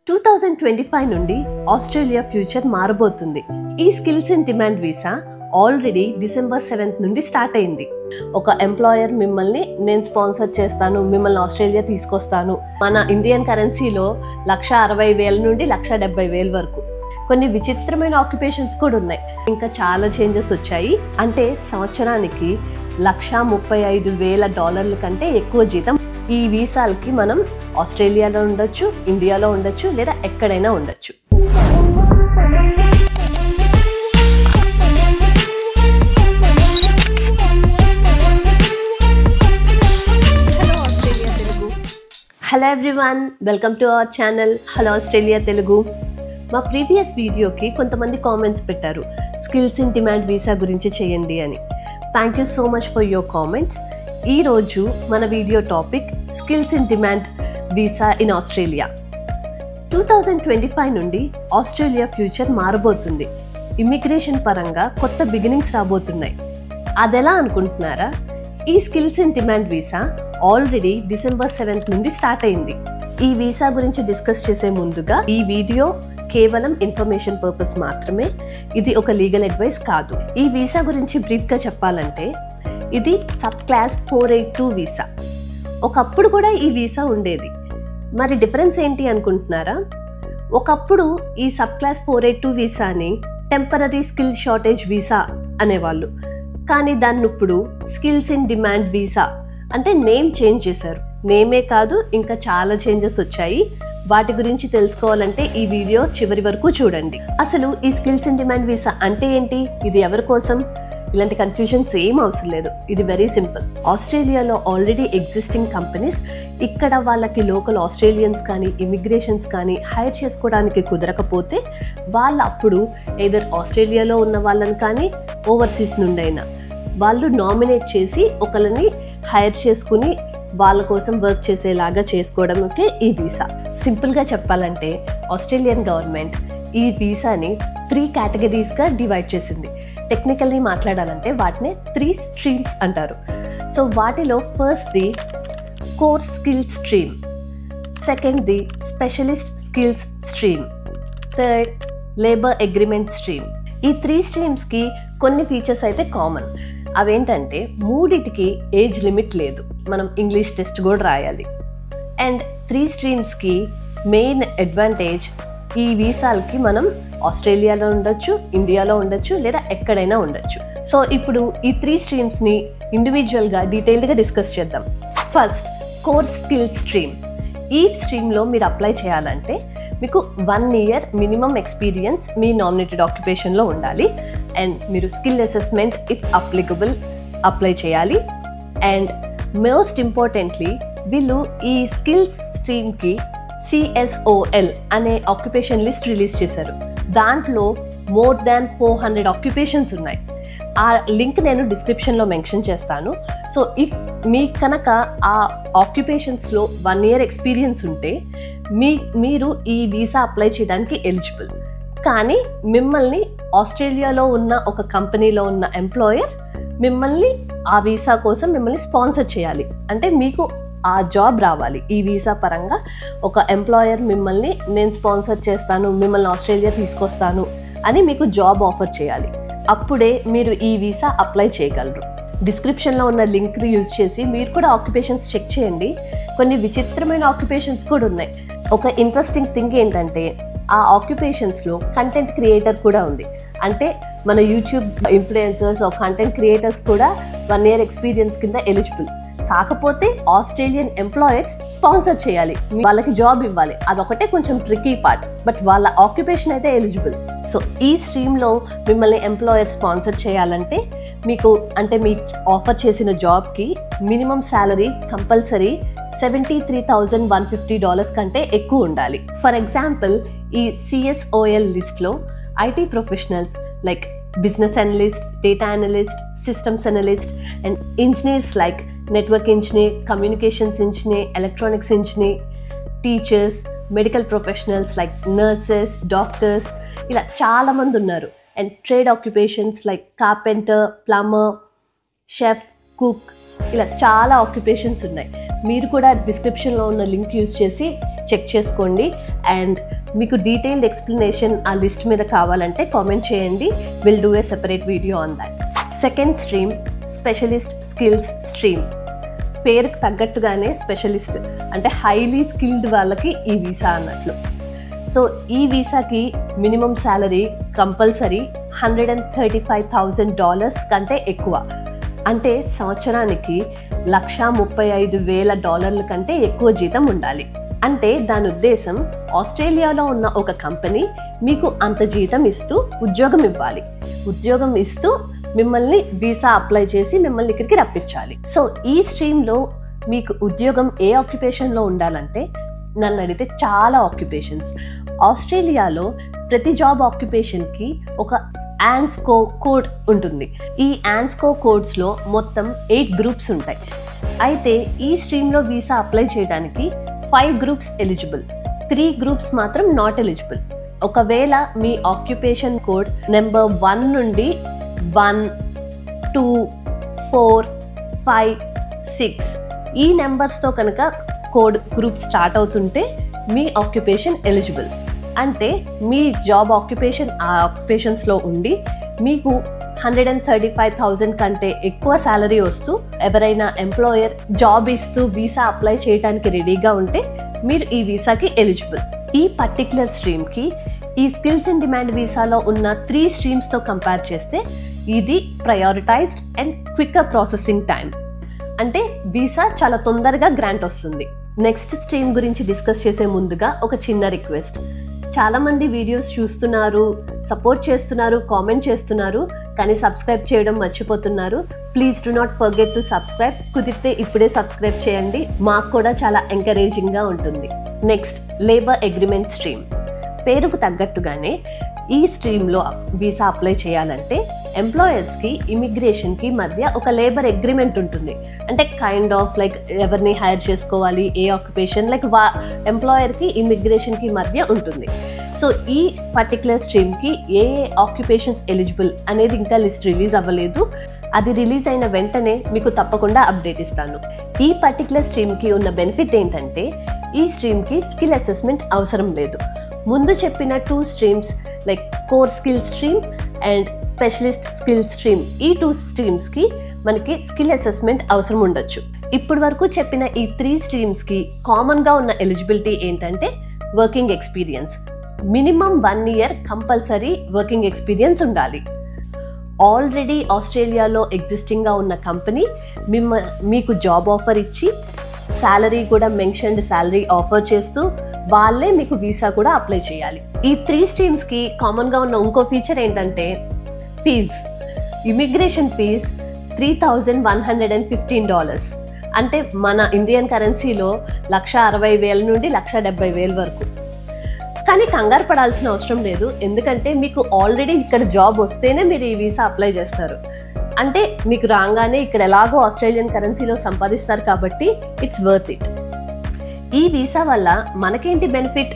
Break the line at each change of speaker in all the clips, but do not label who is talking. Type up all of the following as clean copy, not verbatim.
2025 నుండి Australia future మారబోతుంది. ఈ skills in demand visa already December 7th నుండి స్టార్ట్ అయింది. ఒక ఎంప్లాయర్ మిమ్మల్ని నేను స్పాన్సర్ చేస్తాను, మిమ్మల్ని ఆస్ట్రేలియా తీసుకొస్తాను, మన ఇండియన్ కరెన్సీలో 1,60,000 నుండి 1,70,000 వరకు. కొన్ని విచిత్రమైన ఆక్యుపేషన్స్ కూడా ఉన్నాయి. ఇంకా చాలా చేంజెస్ వచ్చాయి. అంటే సంవత్సరానికి $135,000 కంటే ఎక్కువ జీతం. ఈ వీసాలకి మనం ఆస్ట్రేలియాలో ఉండొచ్చు, ఇండియాలో ఉండొచ్చు, లేదా ఎక్కడైనా ఉండొచ్చు. Hello everyone, welcome to our channel hello Australia Telugu. మా ప్రీవియస్ వీడియోకి కొంతమంది కామెంట్స్ పెట్టారు, స్కిల్స్ ఇన్ డిమాండ్ వీసా గురించి చేయండి అని. Thank you so much for your comments. ఈరోజు మన video topic skills in demand visa in Australia. 2025 నుండి ఆస్ట్రేలియా ఫ్యూచర్ మారబోతుంది. ఇమ్మిగ్రేషన్ పరంగా కొత్త బిగినింగ్స్ రాబోతున్నాయి. అదెలా అనుకుంటున్నారా? ఈ skills in demand visa already December 7th నుండి స్టార్ట్ అయింది. ఈ వీసా గురించి డిస్కస్ చేసే ముందుగా ఈ వీడియో కేవలం ఇన్ఫర్మేషన్ పర్పస్ మాత్రమే. ఇది ఒక లీగల్ అడ్వైస్ కాదు. ఈ వీసా గురించి బ్రీఫ్గా చెప్పాలంటే, ఇది సబ్ క్లాస్ 482 వీసా. ఒకప్పుడు కూడా ఈ వీసా ఉండేది. మరి డిఫరెన్స్ ఏంటి అనుకుంటున్నారా? ఒకప్పుడు ఈ సబ్ క్లాస్ 482 వీసాని టెంపరరీ స్కిల్ షార్టేజ్ వీసా అనేవాళ్ళు. కానీ దాన్ని ఇప్పుడు స్కిల్స్ ఇన్ డిమాండ్ వీసా అంటే నేమ్ చేంజ్ చేశారు. నేమే కాదు, ఇంకా చాలా చేంజెస్ వచ్చాయి. వాటి గురించి తెలుసుకోవాలంటే ఈ వీడియో చివరి వరకు చూడండి. అసలు ఈ స్కిల్స్ ఇన్ డిమాండ్ వీసా అంటే ఏంటి, ఇది ఎవరి కోసం? ఇలాంటి కన్ఫ్యూజన్స్ ఏం అవసరం లేదు. ఇది వెరీ సింపుల్. ఆస్ట్రేలియాలో ఆల్రెడీ ఎగ్జిస్టింగ్ కంపెనీస్ ఇక్కడ వాళ్ళకి లోకల్ ఆస్ట్రేలియన్స్ కానీ ఇమిగ్రేషన్స్ కానీ హైర్ చేసుకోవడానికి కుదరకపోతే వాళ్ళు అప్పుడు ఎయిదర్ ఆస్ట్రేలియాలో ఉన్న వాళ్ళని కానీ ఓవర్సీస్ నుండి అయినా వాళ్ళు నామినేట్ చేసి ఒకరిని హైర్ చేసుకుని వాళ్ళ కోసం వర్క్ చేసేలాగా చేసుకోవడానికి ఈ వీసా. సింపుల్గా చెప్పాలంటే ఆస్ట్రేలియన్ గవర్నమెంట్ ఈ వీసాని 3 కేటగిరీస్గా డివైడ్ చేసింది. టెక్నికల్లీ మాట్లాడాలంటే వాటిని 3 స్ట్రీమ్స్ అంటారు. సో వాటిలో ఫస్ట్ది కోర్ స్కిల్స్ స్ట్రీమ్, సెకండ్ది specialist skills stream, third labour agreement stream. ఈ 3 స్ట్రీమ్స్కి కొన్ని ఫీచర్స్ అయితే కామన్. అవేంటంటే మూడిటికి ఏజ్ లిమిట్ లేదు, మనం ఇంగ్లీష్ టెస్ట్ కూడా రాయాలి. అండ్ 3 స్ట్రీమ్స్కి మెయిన్ అడ్వాంటేజ్, ఈ వీసాలకి మనం ఆస్ట్రేలియాలో ఉండొచ్చు, ఇండియాలో ఉండొచ్చు, లేదా ఎక్కడైనా ఉండొచ్చు. సో ఇప్పుడు ఈ 3 స్ట్రీమ్స్ని ఇండివిజువల్గా డీటెయిల్డ్గా డిస్కస్ చేద్దాం. First core skill stream. ఈ స్ట్రీమ్లో మీరు అప్లై చేయాలంటే మీకు 1 year మినిమం ఎక్స్పీరియన్స్ మీ నామినేటెడ్ ఆక్యుపేషన్లో ఉండాలి. అండ్ మీరు skill assessment if applicable apply చేయాలి. అండ్ మోస్ట్ ఇంపార్టెంట్లీ వీళ్ళు ఈ స్కిల్స్ స్ట్రీమ్కి CSOL అనే ఆక్యుపేషన్ లిస్ట్ రిలీజ్ చేశారు. దాంట్లో మోర్ దాన్ 400 ఆక్యుపేషన్స్ ఉన్నాయి. ఆ లింక్ నేను డిస్క్రిప్షన్లో మెన్షన్ చేస్తాను. సో ఇఫ్ మీకు కనుక ఆ ఆక్యుపేషన్స్లో 1 year ఎక్స్పీరియన్స్ ఉంటే మీరు ఈ వీసా అప్లై చేయడానికి ఎలిజిబుల్. కానీ మిమ్మల్ని ఆస్ట్రేలియాలో ఉన్న ఒక కంపెనీలో ఉన్న ఎంప్లాయర్ మిమ్మల్ని ఆ వీసా కోసం మిమ్మల్ని స్పాన్సర్ చేయాలి. అంటే మీకు ఆ జాబ్ రావాలి. ఈ వీసా పరంగా ఒక ఎంప్లాయర్ మిమ్మల్ని నేను స్పాన్సర్ చేస్తాను, మిమ్మల్ని ఆస్ట్రేలియా తీసుకొస్తాను అని మీకు జాబ్ ఆఫర్ చేయాలి. అప్పుడే మీరు ఈ వీసా అప్లై చేయగలరు. డిస్క్రిప్షన్లో ఉన్న లింక్ యూజ్ చేసి మీరు కూడా ఆక్యుపేషన్స్ చెక్ చేయండి. కొన్ని విచిత్రమైన ఆక్యుపేషన్స్ కూడా ఉన్నాయి. ఒక ఇంట్రెస్టింగ్ థింగ్ ఏంటంటే ఆ ఆక్యుపేషన్స్లో కంటెంట్ క్రియేటర్ కూడా ఉంది. అంటే మన యూట్యూబ్ ఇన్ఫ్లుయెన్సర్స్ కంటెంట్ క్రియేటర్స్ కూడా 1 year ఎక్స్పీరియన్స్ కింద ఎలిజిబుల్. కాకపోతే ఆస్ట్రేలియన్ ఎంప్లాయర్స్ స్పాన్సర్ చేయాలి, వాళ్ళకి జాబ్ ఇవ్వాలి. అదొకటే కొంచెం ట్రికీ పార్ట్. బట్ వాళ్ళ ఆక్యుపేషన్ అయితే ఎలిజిబుల్. సో ఈ స్ట్రీమ్లో మిమ్మల్ని ఎంప్లాయర్ స్పాన్సర్ చేయాలంటే మీకు అంటే మీ ఆఫర్ చేసిన జాబ్కి మినిమం శాలరీ కంపల్సరీ $73,150 కంటే ఎక్కువ ఉండాలి. ఫర్ ఎగ్జాంపుల్ ఈ CSOL లిస్ట్లో IT professionals like business analyst, data analyst, systems analyst and engineers like network engineer, communications engineer, electronics engineer, teachers, medical professionals like nurses, doctors, ఇలా చాలామంది ఉన్నారు. And trade occupations like carpenter, plumber, chef, cook, ఇలా చాలా occupations ఉన్నాయి. మీరు కూడా డిస్క్రిప్షన్లో ఉన్న లింక్ యూజ్ చేసి చెక్ చేసుకోండి. అండ్ మీకు డీటెయిల్డ్ ఎక్స్ప్లెనేషన్ ఆ లిస్ట్ మీద కావాలంటే కామెంట్ చేయండి. Will do a separate video on that. Second stream specialist skills stream. పేరుకు తగ్గట్టుగానే స్పెషలిస్ట్ అంటే హైలీ స్కిల్డ్ వాళ్ళకి ఈ వీసా అన్నట్లు. సో ఈ వీసాకి మినిమం శాలరీ కంపల్సరీ $135,000 కంటే ఎక్కువ. అంటే సంవత్సరానికి $135,000 కంటే ఎక్కువ జీతం ఉండాలి. అంటే దాని ఉద్దేశం ఆస్ట్రేలియాలో ఉన్న ఒక కంపెనీ మీకు అంత జీతం ఇస్తూ ఉద్యోగం ఇవ్వాలి. ఉద్యోగం ఇస్తూ మిమ్మల్ని వీసా అప్లై చేసి మిమ్మల్ని ఇక్కడికి రప్పించాలి. సో ఈ స్ట్రీమ్లో మీకు ఉద్యోగం ఏ ఆక్యుపేషన్లో ఉండాలంటే నన్ను అడిగితే చాలా ఆక్యుపేషన్స్. ఆస్ట్రేలియాలో ప్రతి జాబ్ ఆక్యుపేషన్కి ఒక ఆన్స్కో కోడ్ ఉంటుంది. ఈ ఆన్స్కో కోడ్స్లో మొత్తం 8 గ్రూప్స్ ఉంటాయి. అయితే ఈ స్ట్రీమ్లో వీసా అప్లై చేయడానికి 5 గ్రూప్స్ ఎలిజిబుల్, 3 గ్రూప్స్ మాత్రం నాట్ ఎలిజిబుల్. ఒకవేళ మీ ఆక్యుపేషన్ కోడ్ నెంబర్ 1 నుండి 1, 2, 4, 5, 6 ఈ నెంబర్స్తో కనుక కోడ్ గ్రూప్ స్టార్ట్ అవుతుంటే మీ ఆక్యుపేషన్ ఎలిజిబుల్. అంటే మీ జాబ్ ఆక్యుపేషన్ ఆ ఆక్యుపేషన్స్లో ఉండి మీకు $135,000 కంటే ఎక్కువ శాలరీ వస్తూ ఎవరైనా ఎంప్లాయర్ జాబ్ ఇస్తూ వీసా అప్లై చేయడానికి రెడీగా ఉంటే మీరు ఈ వీసాకి ఎలిజిబుల్. ఈ పర్టిక్యులర్ స్ట్రీమ్కి ఈ స్కిల్స్ ఇన్ డిమాండ్ వీసాలో ఉన్న 3 స్ట్రీమ్స్తో కంపేర్ చేస్తే ఇది prioritised and quicker processing time. అంటే వీసా చాలా తొందరగా గ్రాంట్ వస్తుంది. నెక్స్ట్ స్ట్రీమ్ గురించి డిస్కస్ చేసే ముందుగా ఒక చిన్న రిక్వెస్ట్. చాలామంది వీడియోస్ చూస్తున్నారు, సపోర్ట్ చేస్తున్నారు, కామెంట్ చేస్తున్నారు, కానీ సబ్స్క్రైబ్ చేయడం మర్చిపోతున్నారు. Please do not forget to subscribe. కుదిరితే ఇప్పుడే సబ్స్క్రైబ్ చేయండి, మాకు కూడా చాలా ఎంకరేజింగ్గా ఉంటుంది. Next labour agreement stream. పేరుకు తగ్గట్టుగానే ఈ స్ట్రీమ్లో వీసా అప్లై చేయాలంటే ఎంప్లాయర్స్కి ఇమిగ్రేషన్కి మధ్య ఒక లేబర్ అగ్రిమెంట్ ఉంటుంది. అంటే కైండ్ ఆఫ్ లైక్ ఎవరిని హైర్ చేసుకోవాలి, ఏ ఆక్యుపేషన్, లైక్ ఎంప్లాయర్కి ఇమిగ్రేషన్కి మధ్య ఉంటుంది. సో ఈ పర్టికులర్ స్ట్రీమ్కి ఏ ఆక్యుపేషన్స్ ఎలిజిబుల్ అనేది ఇంకా లిస్ట్ రిలీజ్ అవ్వలేదు. అది రిలీజ్ అయిన వెంటనే మీకు తప్పకుండా అప్డేట్ ఇస్తాను. ఈ పర్టికులర్ స్ట్రీమ్కి ఉన్న బెనిఫిట్ ఏంటంటే ఈ స్ట్రీమ్కి స్కిల్ అసెస్మెంట్ అవసరం లేదు. ముందు చెప్పిన 2 streams like core skill stream and specialist skill stream, ఈ 2 స్ట్రీమ్స్కి మనకి స్కిల్ అసెస్మెంట్ అవసరం ఉండొచ్చు. ఇప్పటి వరకు చెప్పిన ఈ 3 స్ట్రీమ్స్కి కామన్గా ఉన్న ఎలిజిబిలిటీ ఏంటంటే working experience. Minimum 1 year compulsory working experience ఉండాలి. ఆల్రెడీ ఆస్ట్రేలియాలో ఎగ్జిస్టింగ్గా ఉన్న కంపెనీ మీకు జాబ్ ఆఫర్ ఇచ్చి శాలరీ కూడా మెన్షన్డ్ శాలరీ ఆఫర్ చేస్తూ వాళ్ళే మీకు వీసా కూడా అప్లై చేయాలి. ఈ 3 స్ట్రీమ్స్కి కామన్గా ఉన్న ఇంకో ఫీచర్ ఏంటంటే ఫీజ్. Immigration fees $3,115. అంటే మన ఇండియన్ కరెన్సీలో 160,000 నుండి 170,000 వరకు. కానీ కంగారు పడాల్సిన అవసరం లేదు, ఎందుకంటే మీకు ఆల్రెడీ ఇక్కడ జాబ్ వస్తేనే మీరు ఈ వీసా అప్లై చేస్తారు. అంటే మీకు రాగానే ఇక్కడ ఎలాగో ఆస్ట్రేలియన్ కరెన్సీలో సంపాదిస్తారు కాబట్టి ఇట్స్ వర్త్ ఇట్. ఈ వీసా వల్ల మనకేంటి బెనిఫిట్?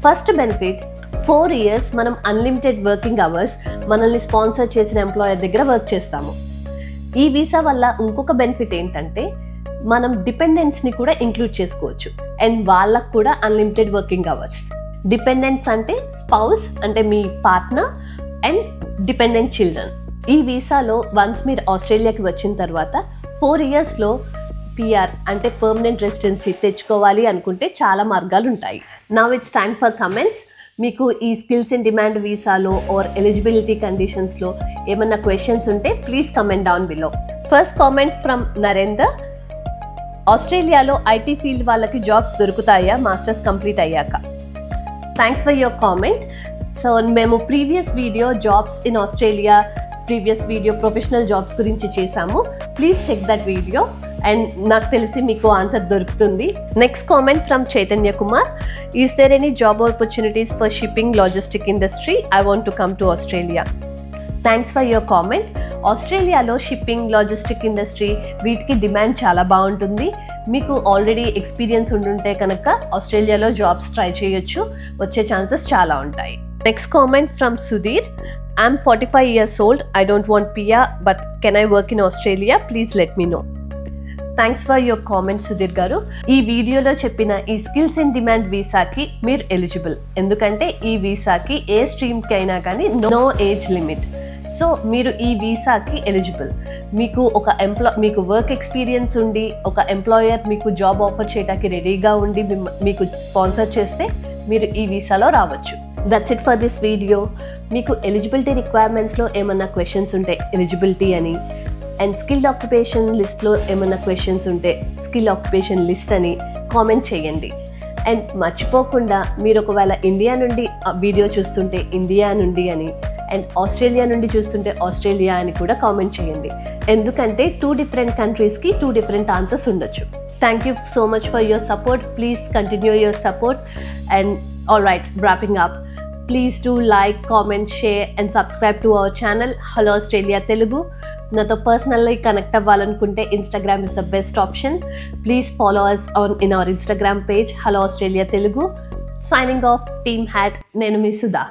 ఫస్ట్ బెనిఫిట్ 4 years మనం అన్లిమిటెడ్ వర్కింగ్ అవర్స్ మనల్ని స్పాన్సర్ చేసిన ఎంప్లాయర్ దగ్గర వర్క్ చేస్తాము. ఈ వీసా వల్ల ఇంకొక బెనిఫిట్ ఏంటంటే మనం డిపెండెంట్స్ని కూడా ఇంక్లూడ్ చేసుకోవచ్చు అండ్ వాళ్ళకు కూడా అన్లిమిటెడ్ వర్కింగ్ అవర్స్. డిపెండెంట్స్ అంటే స్పౌస్ అంటే మీ పార్ట్నర్ అండ్ డిపెండెంట్ చిల్డ్రన్. ఈ వీసాలో వన్స్ మీరు ఆస్ట్రేలియాకి వచ్చిన తర్వాత 4 yearsలో PR అంటే పర్మనెంట్ రెసిడెన్సీ తెచ్చుకోవాలి అనుకుంటే చాలా మార్గాలు ఉంటాయి. Now it's time for comments. మీకు ఈ స్కిల్స్ ఇన్ డిమాండ్ వీసాలో ఆర్ ఎలిజిబిలిటీ కండిషన్స్లో ఏమన్నా క్వశ్చన్స్ ఉంటే please comment down below. First comment from Narender. ఆస్ట్రేలియాలో ఐటీ ఫీల్డ్ వాళ్ళకి జాబ్స్ దొరుకుతాయా మాస్టర్స్ కంప్లీట్ అయ్యాక? Thanks for your comment. So మేము previous video jobs in Australia, previous video professional jobs గురించి చేశాము. Please check that video and నాకు తెలిసి మీకు ఆన్సర్ దొరుకుతుంది. Next comment from Chaitanya Kumar. Is there any job opportunities for shipping logistic industry? I want to come to Australia. Thanks for your comment. ఆస్ట్రేలియాలో shipping, logistic industry వీటికి demand చాలా బాగుంటుంది. మీకు already experience ఉండుంటే కనుక ఆస్ట్రేలియాలో జాబ్స్ ట్రై చేయొచ్చు, వచ్చే ఛాన్సెస్ చాలా ఉంటాయి. Next comment from Sudheer. I'm 45 years old. I don't want PR, but can I work in Australia? Please let me know. Thanks for your comment Sudheer గారు. ఈ వీడియోలో చెప్పిన ఈ స్కిల్స్ ఇన్ డిమాండ్ వీసాకి మీరు ఎలిజిబుల్. ఎందుకంటే ఈ వీసాకి ఏ స్ట్రీమ్కి అయినా కానీ నో ఏజ్ లిమిట్. సో మీరు ఈ వీసాకి ఎలిజిబుల్. మీకు మీకు వర్క్ ఎక్స్పీరియన్స్ ఉండి ఒక ఎంప్లాయర్ మీకు జాబ్ ఆఫర్ చేయడానికి రెడీగా ఉండి మీకు స్పాన్సర్ చేస్తే మీరు ఈ వీసాలో రావచ్చు. That's it for this video. మీకు ఎలిజిబిలిటీ రిక్వైర్మెంట్స్లో ఏమన్నా క్వశ్చన్స్ ఉంటే ఎలిజిబిలిటీ అని, అండ్ స్కిల్డ్ ఆక్యుపేషన్ లిస్ట్లో ఏమన్నా క్వశ్చన్స్ ఉంటే స్కిల్ ఆక్యుపేషన్ లిస్ట్ అని కామెంట్ చేయండి. అండ్ మర్చిపోకుండా మీరు ఒకవేళ ఇండియా నుండి వీడియో చూస్తుంటే ఇండియా నుండి అని, అండ్ ఆస్ట్రేలియా నుండి చూస్తుంటే ఆస్ట్రేలియా అని కూడా కామెంట్ చేయండి. ఎందుకంటే 2 different కంట్రీస్కి 2 different ఆన్సర్స్ ఉండొచ్చు. Thank you so much for your support. Please continue your support. And all right, wrapping up. Please do like, comment, share and subscribe to our channel Hello Australia Telugu. నాతో personally connect అవ్వాలనుకుంటే Instagram is the best option. Please follow us in our Instagram page Hello Australia Telugu. Signing off, Team Hat. నేను మీ సుధా.